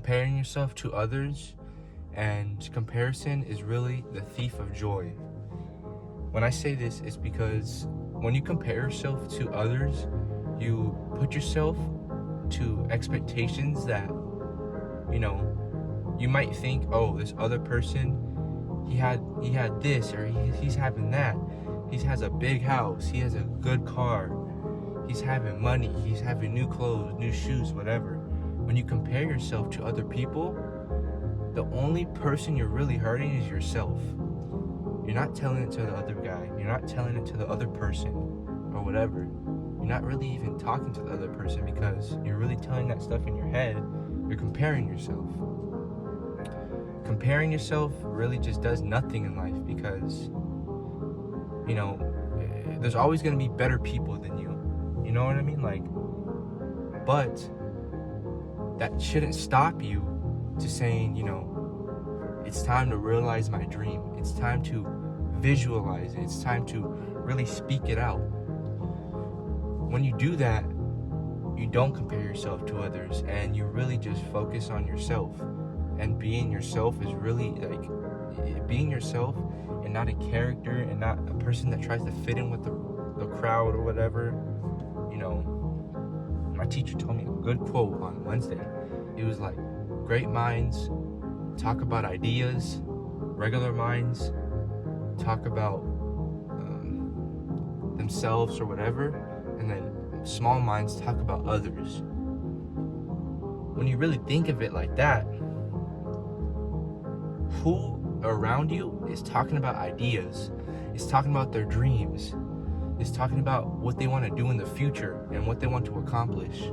comparing yourself to others, and comparison is really the thief of joy. When I say this, it's because when you compare yourself to others, you put yourself to expectations that, you might think, oh, this other person, he had this, or he's having that. He has a big house, he has a good car, he's having money, he's having new clothes, new shoes, whatever. When you compare yourself to other people, the only person you're really hurting is yourself. You're not telling it to the other guy. You're not telling it to the other person or whatever. You're not really even talking to the other person because you're really telling that stuff in your head. You're comparing yourself. Comparing yourself really just does nothing in life because, there's always going to be better people than you. You know what I mean? But that shouldn't stop you to saying, it's time to realize my dream. It's time to visualize it. It's time to really speak it out. When you do that, you don't compare yourself to others and you really just focus on yourself. And being yourself is really being yourself and not a character and not a person that tries to fit in with the crowd or whatever. My teacher told me a good quote on Wednesday. It was like, great minds talk about ideas, regular minds talk about themselves or whatever, and then small minds talk about others. When you really think of it like that, who around you is talking about ideas, is talking about their dreams, is talking about what they want to do in the future and what they want to accomplish.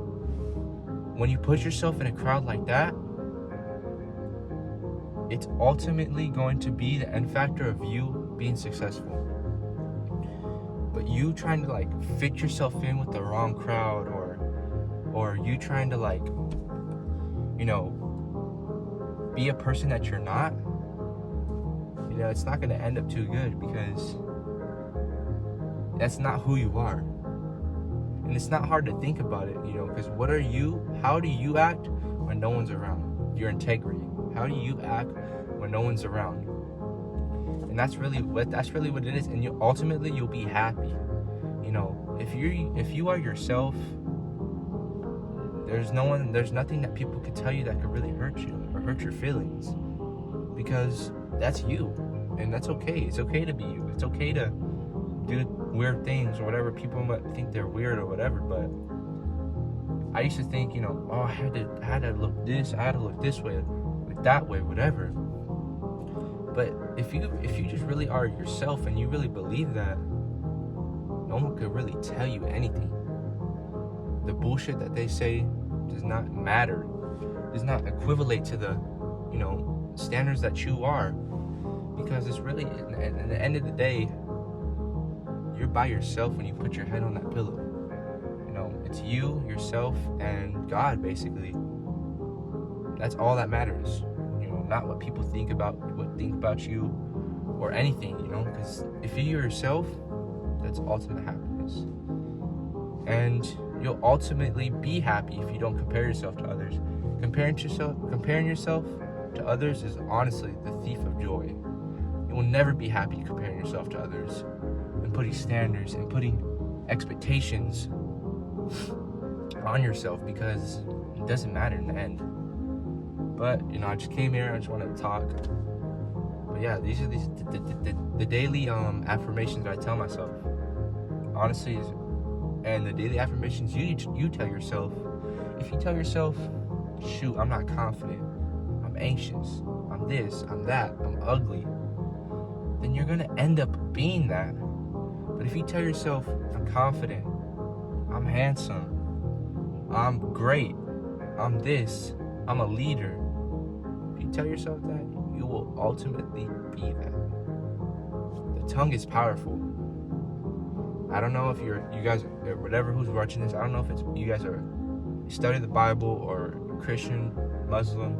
When you put yourself in a crowd like that, it's ultimately going to be the end factor of you being successful. But you trying to fit yourself in with the wrong crowd, or you trying to be a person that you're not, it's not going to end up too good because that's not who you are. And it's not hard to think about it, because how do you act when no one's around? Your integrity. How do you act when no one's around? And that's really what it is. And you'll be happy. If you are yourself, there's nothing that people could tell you that could really hurt you or hurt your feelings, because that's you, and that's okay. It's okay to be you. It's okay to do weird things or whatever. People might think they're weird or whatever, but I used to think, I had to look this, I had to look this way, look that way, whatever. But if you just really are yourself and you really believe that, no one could really tell you anything. The bullshit that they say does not matter, does not equivalent to the, standards that you are, because it's really, at the end of the day, you're by yourself when you put your head on that pillow. It's you, yourself, and God, basically. That's all that matters. Not what people think about you or anything, because if you're yourself, that's ultimate happiness. And you'll ultimately be happy if you don't compare yourself to others. Comparing yourself to others is honestly the thief of joy. You will never be happy comparing yourself to others and putting standards and putting expectations on yourself, because it doesn't matter in the end. But I just came here, I just wanted to talk. But yeah, these are the daily affirmations that I tell myself, honestly. And the daily affirmations you tell yourself. If you tell yourself, shoot, I'm not confident, I'm anxious, I'm this, I'm that, I'm ugly, then you're gonna end up being that. But if you tell yourself, I'm confident, I'm handsome, I'm great, I'm this, I'm a leader, if you tell yourself that, you will ultimately be that. The tongue is powerful. I don't know if you guys, whatever who's watching this, I don't know if it's you guys study the Bible or Christian, Muslim,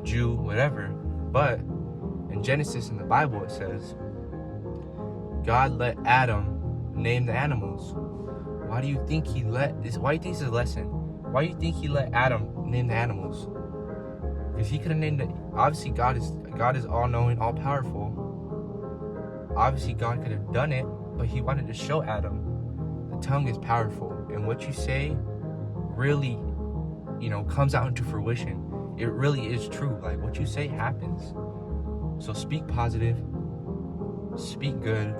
Jew, whatever, but in Genesis in the Bible it says, God let Adam name the animals. Why do you think he let this? Why do you think this is a lesson? Why do you think he let Adam name the animals? Because he could have named it. Obviously, God is all knowing, all powerful. Obviously, God could have done it, but he wanted to show Adam the tongue is powerful, and what you say really, comes out into fruition. It really is true. Like, what you say happens. So speak positive, speak good,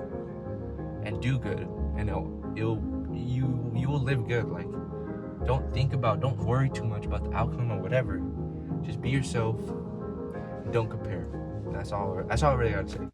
and do good, and you will live good. Like, don't worry too much about the outcome or whatever. Just be yourself. Don't compare. That's all I really gotta say.